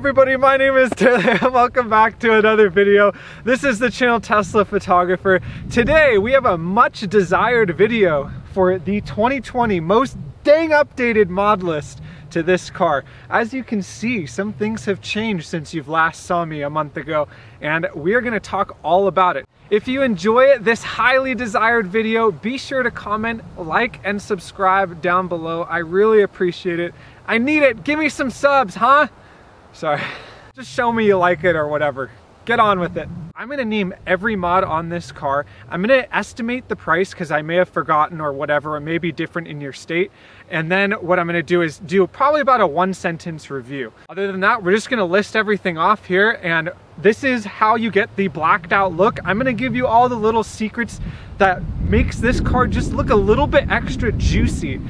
everybody, my name is Taylor and welcome back to another video. This is the channel Tesla Photographer. Today we have a much desired video for the 2020 most dang updated mod list to this car. As you can see, some things have changed since you've last saw me a month ago, and we're going to talk all about it. If you enjoy this highly desired video, be sure to comment, like, and subscribe down below. I really appreciate it. I need it. Give me some subs, huh? Sorry. Just show me you like it or whatever. Get on with it. I'm gonna name every mod on this car. I'm gonna estimate the price because I may have forgotten or whatever. It may be different in your state. And then what I'm gonna do is do probably about a 1-sentence review. Other than that, we're just gonna list everything off here, and this is how you get the blacked out look. I'm gonna give you all the little secrets that makes this car just look a little bit extra juicy.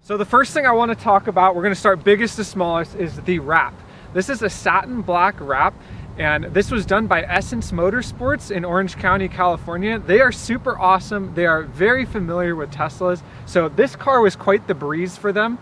So the first thing I want to talk about, we're going to start biggest to smallest, is the wrap. This is a satin black wrap, and this was done by Essence Motorsports in Orange County, California. They are super awesome. They are very familiar with Teslas, so this car was quite the breeze for them.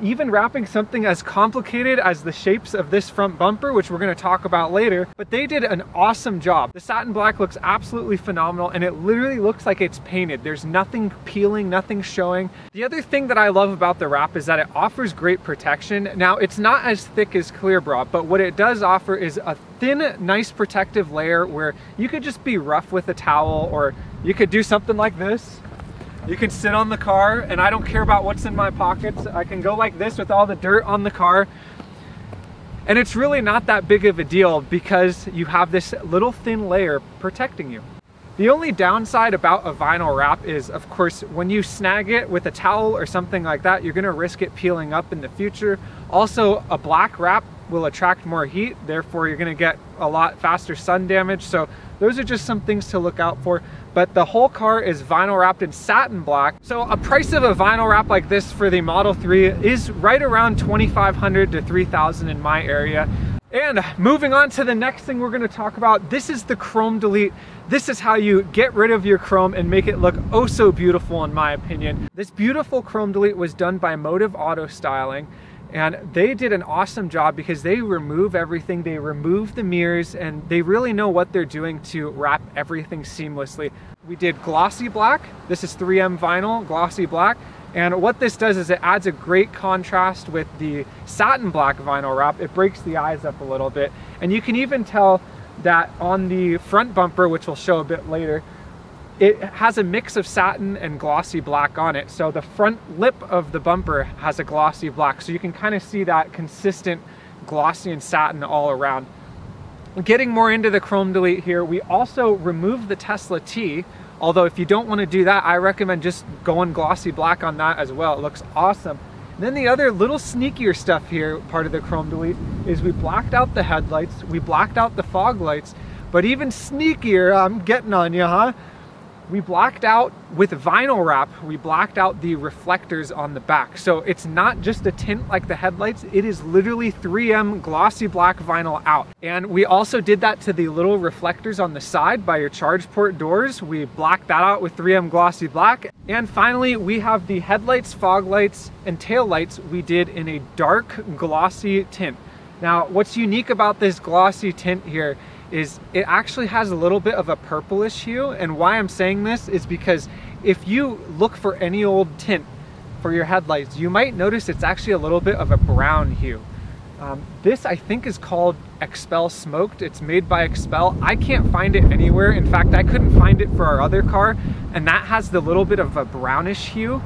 Even wrapping something as complicated as the shapes of this front bumper, which we're going to talk about later, but they did an awesome job. The satin black looks absolutely phenomenal, and it literally looks like it's painted. There's nothing peeling, nothing showing. The other thing that I love about the wrap is that it offers great protection. Now, it's not as thick as clear bra, but what it does offer is a thin, nice protective layer where you could just be rough with a towel, or you could do something like this. You can sit on the car, and I don't care about what's in my pockets. I can go like this with all the dirt on the car. And it's really not that big of a deal because you have this little thin layer protecting you. The only downside about a vinyl wrap is, of course, when you snag it with a towel or something like that, you're gonna risk it peeling up in the future. Also, a black wrap will attract more heat, therefore you're gonna get a lot faster sun damage. So those are just some things to look out for. But the whole car is vinyl wrapped in satin black. So a price of a vinyl wrap like this for the Model 3 is right around $2,500 to $3,000 in my area. And moving on to the next thing we're gonna talk about, this is the chrome delete. This is how you get rid of your chrome and make it look oh so beautiful, in my opinion. This beautiful chrome delete was done by Motiv Auto Styling, and they did an awesome job because they remove everything. They remove the mirrors, and they really know what they're doing to wrap everything seamlessly. We did glossy black. This is 3M vinyl, glossy black. And what this does is it adds a great contrast with the satin black vinyl wrap. It breaks the eyes up a little bit. And you can even tell that on the front bumper, which we'll show a bit later, it has a mix of satin and glossy black on it. So the front lip of the bumper has a glossy black. So you can kind of see that consistent glossy and satin all around. Getting more into the chrome delete here, we also removed the Tesla T. Although if you don't want to do that, I recommend just going glossy black on that as well. It looks awesome. And then the other little sneakier stuff here, part of the chrome delete, is we blacked out the headlights, we blacked out the fog lights, but even sneakier, I'm getting on you, huh? We blacked out, with vinyl wrap, we blacked out the reflectors on the back. So it's not just a tint like the headlights, it is literally 3M glossy black vinyl out. And we also did that to the little reflectors on the side by your charge port doors. We blacked that out with 3M glossy black. And finally, we have the headlights, fog lights, and tail lights we did in a dark glossy tint. Now, what's unique about this glossy tint here is it actually has a little bit of a purplish hue. And why I'm saying this is because if you look for any old tint for your headlights, you might notice it's actually a little bit of a brown hue. This I think is called Expel Smoked. It's made by Expel. I can't find it anywhere. In fact, I couldn't find it for our other car, and that has the little bit of a brownish hue.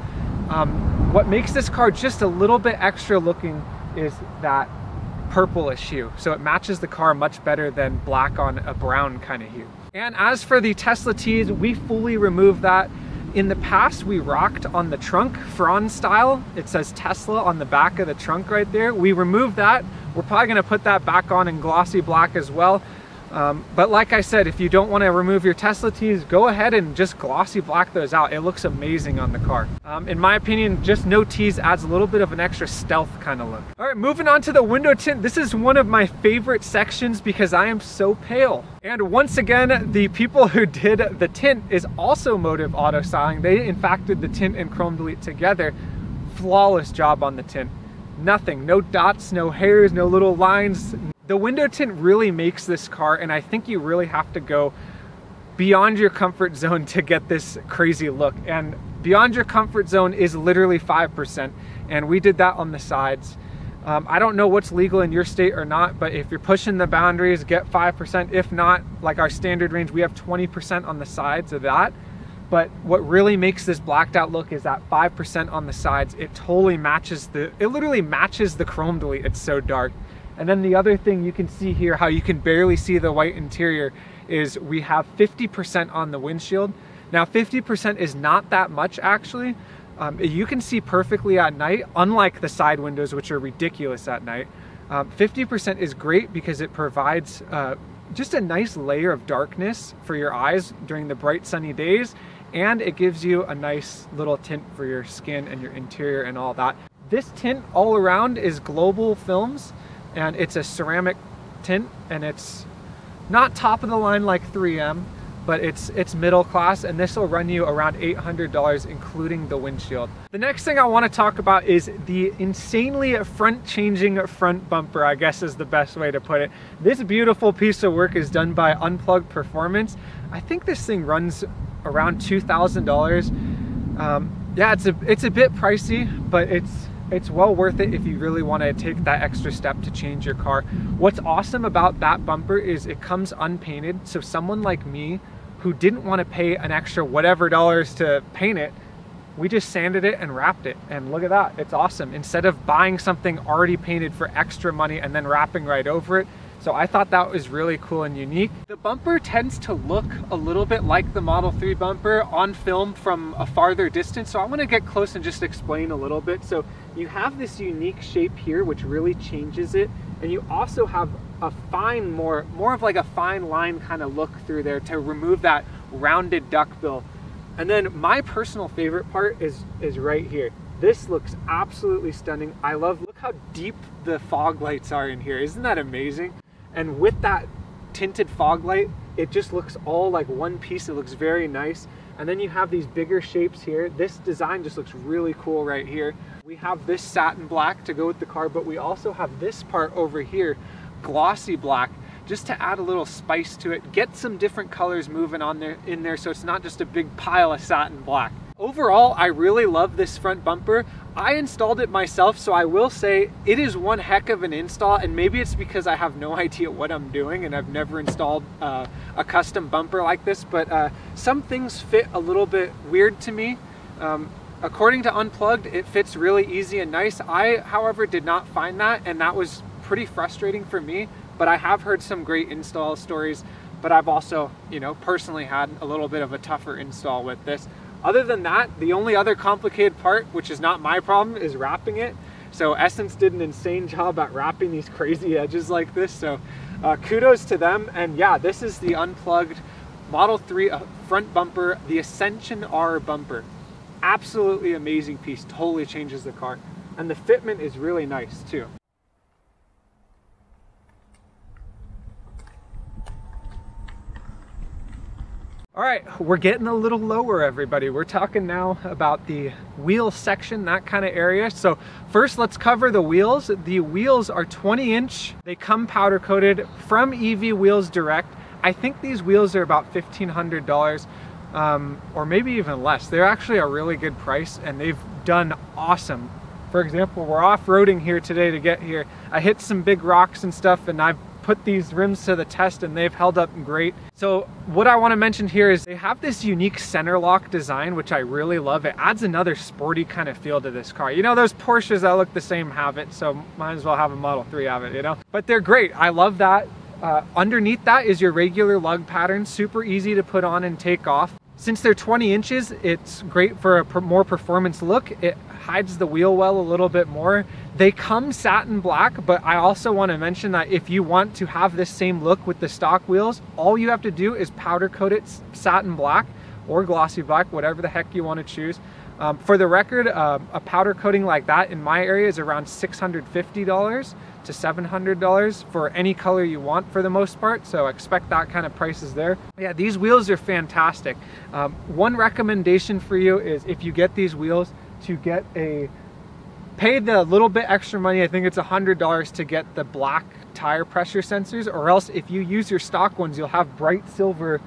What makes this car just a little bit extra looking is that purplish hue, so it matches the car much better than black on a brown kind of hue. And as for the Tesla T's, we fully removed that. In the past, we rocked on the trunk frond style. It says Tesla on the back of the trunk right there. We removed that. We're probably going to put that back on in glossy black as well. But like I said, if you don't want to remove your Tesla T's, go ahead and just glossy black those out. It looks amazing on the car. In my opinion, just no T's adds a little bit of an extra stealth kind of look. All right, moving on to the window tint. This is one of my favorite sections because I am so pale. And once again, the people who did the tint is also Motiv Auto Styling. They in fact did the tint and chrome delete together. flawless job on the tint. Nothing, no dots, no hairs, no little lines. The window tint really makes this car, and I think you really have to go beyond your comfort zone to get this crazy look. And beyond your comfort zone is literally 5%, and we did that on the sides. I don't know what's legal in your state or not, but if you're pushing the boundaries, get 5%. If not, like our standard range, we have 20% on the sides of that. But what really makes this blacked out look is that 5% on the sides. It totally matches it literally matches the chrome delete. It's so dark. And then the other thing you can see here, how you can barely see the white interior, is we have 50% on the windshield. Now 50% is not that much actually. You can see perfectly at night, unlike the side windows, which are ridiculous at night. 50% is great because it provides just a nice layer of darkness for your eyes during the bright sunny days, and it gives you a nice little tint for your skin and your interior and all that. This tint all around is Global Films, and it's a ceramic tint, and it's not top of the line like 3M, but it's middle class, and this will run you around $800 including the windshield. The next thing I want to talk about is the insanely front-changing front bumper, I guess is the best way to put it. This beautiful piece of work is done by Unplugged Performance. I think this thing runs around $2,000. Yeah, it's a bit pricey, but it's well worth it if you really want to take that extra step to change your car. What's awesome about that bumper is it comes unpainted, so someone like me who didn't want to pay an extra whatever dollars to paint it, we just sanded it and wrapped it, and look at that, it's awesome. Instead of buying something already painted for extra money and then wrapping right over it. So I thought that was really cool and unique. The bumper tends to look a little bit like the Model 3 bumper on film from a farther distance. So I want to get close and just explain a little bit. So you have this unique shape here, which really changes it. And you also have a fine, more of like a fine line kind of look through there to remove that rounded duckbill. And then my personal favorite part is right here. This looks absolutely stunning. I love, look how deep the fog lights are in here. Isn't that amazing? And with that tinted fog light, it just looks all like one piece. It looks very nice. And then you have these bigger shapes here. This design just looks really cool right here. We have this satin black to go with the car, but we also have this part over here, glossy black, just to add a little spice to it. Get some different colors moving on there in there, so it's not just a big pile of satin black. Overall, I really love this front bumper. I installed it myself, so I will say it is one heck of an install, and maybe it's because I have no idea what I'm doing and I've never installed a custom bumper like this, but some things fit a little bit weird to me. According to Unplugged, it fits really easy and nice. I, however, did not find that, and that was pretty frustrating for me, but I have heard some great install stories, but I've also, you know, personally had a little bit of a tougher install with this. Other than that, the only other complicated part, which is not my problem, is wrapping it. So Essence did an insane job at wrapping these crazy edges like this. So kudos to them. And yeah, this is the Unplugged Model 3 front bumper, the Ascension R bumper. Absolutely amazing piece, totally changes the car. And the fitment is really nice too. All right, we're getting a little lower, everybody. We're talking now about the wheel section, that kind of area. So first, let's cover the wheels. The wheels are 20-inch. They come powder coated from EV Wheels Direct. I think these wheels are about $1,500 or maybe even less. They're actually a really good price, and they've done awesome. For example, we're off-roading here today to get here. I hit some big rocks and stuff, and I've put these rims to the test and they've held up great. So what I want to mention here is they have this unique center lock design, which I really love. It adds another sporty kind of feel to this car. You know, those Porsches that look the same have it, so might as well have a Model 3 have it, you know? But they're great. I love that. Underneath that is your regular lug pattern, super easy to put on and take off. Since they're 20 inches, it's great for a more performance look. It hides the wheel well a little bit more. They come satin black, but I also want to mention that if you want to have this same look with the stock wheels, all you have to do is powder coat it satin black or glossy black, whatever the heck you want to choose. For the record, a powder coating like that in my area is around $650 to $700 for any color you want for the most part, so expect that kind of prices there. Yeah, these wheels are fantastic. One recommendation for you is if you get these wheels, to get a pay the little bit extra money, I think it's $100 to get the black tire pressure sensors, or else if you use your stock ones, you'll have bright silver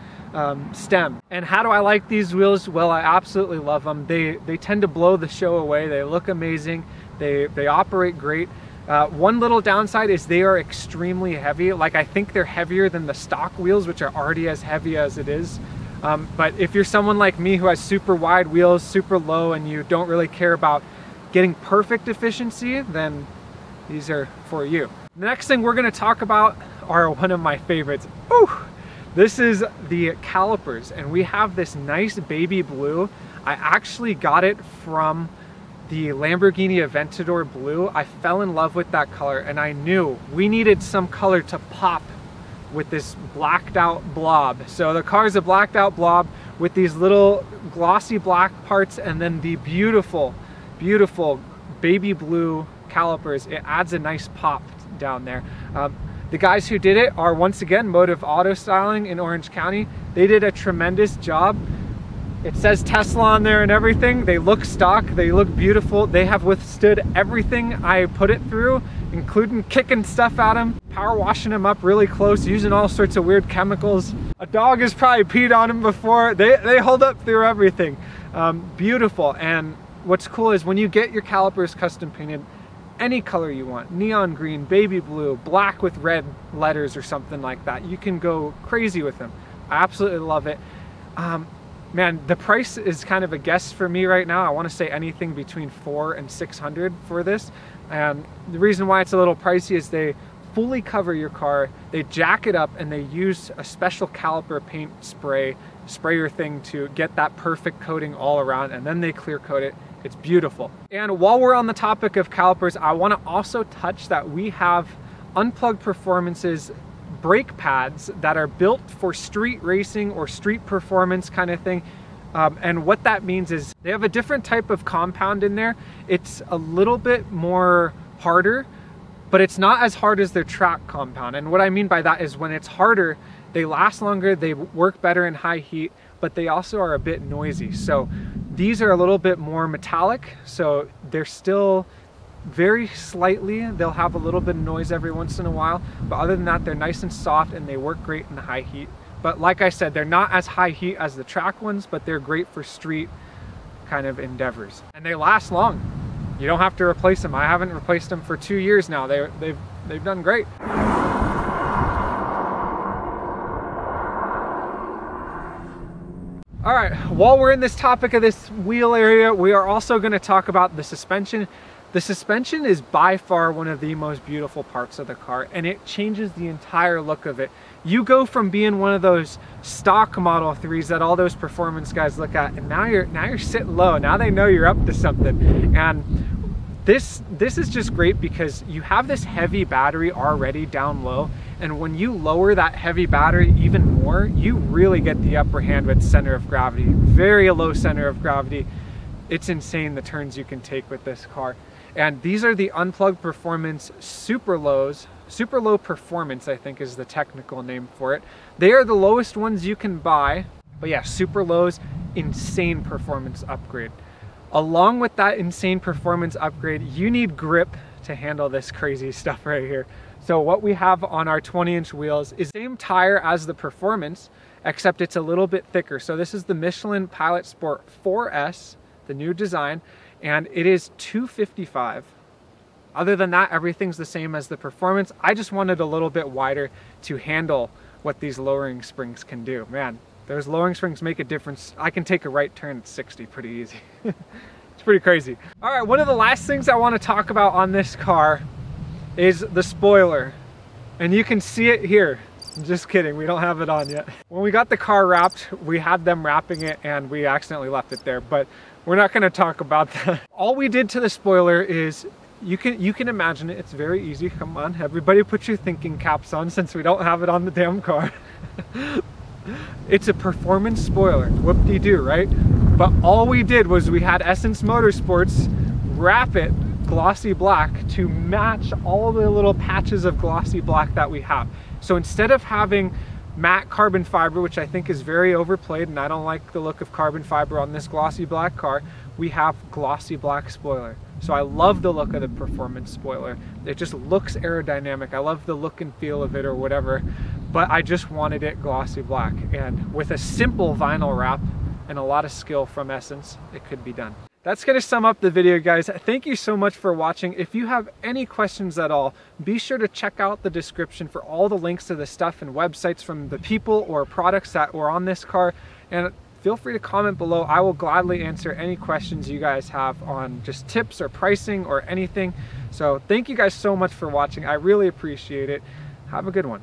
stem. And how do I like these wheels? Well, I absolutely love them. They tend to blow the show away. They look amazing. They operate great. One little downside is they are extremely heavy. Like, I think they're heavier than the stock wheels, which are already as heavy as it is. But if you're someone like me who has super wide wheels, super low, and you don't really care about getting perfect efficiency, then these are for you. The next thing we're gonna talk about are one of my favorites. Ooh, this is the calipers, and we have this nice baby blue. I actually got it from the Lamborghini Aventador blue. I fell in love with that color, and I knew we needed some color to pop with this blacked out blob. So the car is a blacked out blob with these little glossy black parts, and then the beautiful, beautiful baby blue calipers. It adds a nice pop down there. The guys who did it are, once again, Motiv Auto Styling in Orange County. They did a tremendous job. It says Tesla on there and everything. They look stock, they look beautiful. They have withstood everything I put it through, including kicking stuff at them, power washing them up really close, using all sorts of weird chemicals. A dog has probably peed on them before. They hold up through everything. Beautiful. And what's cool is when you get your calipers custom painted, any color you want, neon green, baby blue, black with red letters or something like that, you can go crazy with them. I absolutely love it. Man, the price is kind of a guess for me right now. I want to say anything between $400 and $600 for this. And the reason why it's a little pricey is they fully cover your car, they jack it up, and they use a special caliper paint sprayer thing to get that perfect coating all around, and then they clear coat it. It's beautiful. And while we're on the topic of calipers, I want to also touch that we have Unplugged Performance's brake pads that are built for street racing or street performance kind of thing. And what that means is they have a different type of compound in there. It's a little bit more harder, but it's not as hard as their track compound. And what I mean by that is when it's harder, they last longer, they work better in high heat, but they also are a bit noisy. So these are a little bit more metallic, so they're still very slightly, they'll have a little bit of noise every once in a while, but other than that, they're nice and soft and they work great in high heat. But like I said, they're not as high heat as the track ones, but they're great for street kind of endeavors. And they last long. You don't have to replace them. I haven't replaced them for 2 years now. They've done great. All right, while we're in this topic of this wheel area, we are also going to talk about the suspension. The suspension is by far one of the most beautiful parts of the car, and it changes the entire look of it. You go from being one of those stock Model 3s that all those performance guys look at, and now you're sitting low. Now they know you're up to something. And this is just great because you have this heavy battery already down low, and when you lower that heavy battery even more, you really get the upper hand with center of gravity. Very low center of gravity. It's insane the turns you can take with this car. And these are the Unplugged Performance Super Lows. Super Low Performance, I think, is the technical name for it. They are the lowest ones you can buy, but yeah, Super Lows, insane performance upgrade. Along with that insane performance upgrade, you need grip to handle this crazy stuff right here. So what we have on our 20-inch wheels is the same tire as the Performance, except it's a little bit thicker. So this is the Michelin Pilot Sport 4S, the new design, and it is $255. Other than that, everything's the same as the Performance. I just wanted a little bit wider to handle what these lowering springs can do. Man, those lowering springs make a difference. I can take a right turn at 60 pretty easy. It's pretty crazy. All right, one of the last things I want to talk about on this car is the spoiler. And you can see it here. I'm just kidding, we don't have it on yet. When we got the car wrapped, we had them wrapping it and we accidentally left it there, but we're not gonna talk about that. All we did to the spoiler is, you can imagine it, it's very easy. Come on, everybody put your thinking caps on since we don't have it on the damn car. It's a performance spoiler, whoop-de-doo, right? But all we did was we had Essence Motorsports wrap it glossy black to match all the little patches of glossy black that we have. So instead of having matte carbon fiber, which I think is very overplayed, and I don't like the look of carbon fiber on this glossy black car, we have glossy black spoiler. So I love the look of the performance spoiler. It just looks aerodynamic. I love the look and feel of it or whatever, but I just wanted it glossy black. And with a simple vinyl wrap and a lot of skill from Essence, it could be done. That's going to sum up the video, guys. Thank you so much for watching. If you have any questions at all, be sure to check out the description for all the links to the stuff and websites from the people or products that were on this car. And feel free to comment below. I will gladly answer any questions you guys have on just tips or pricing or anything. So thank you guys so much for watching. I really appreciate it. Have a good one.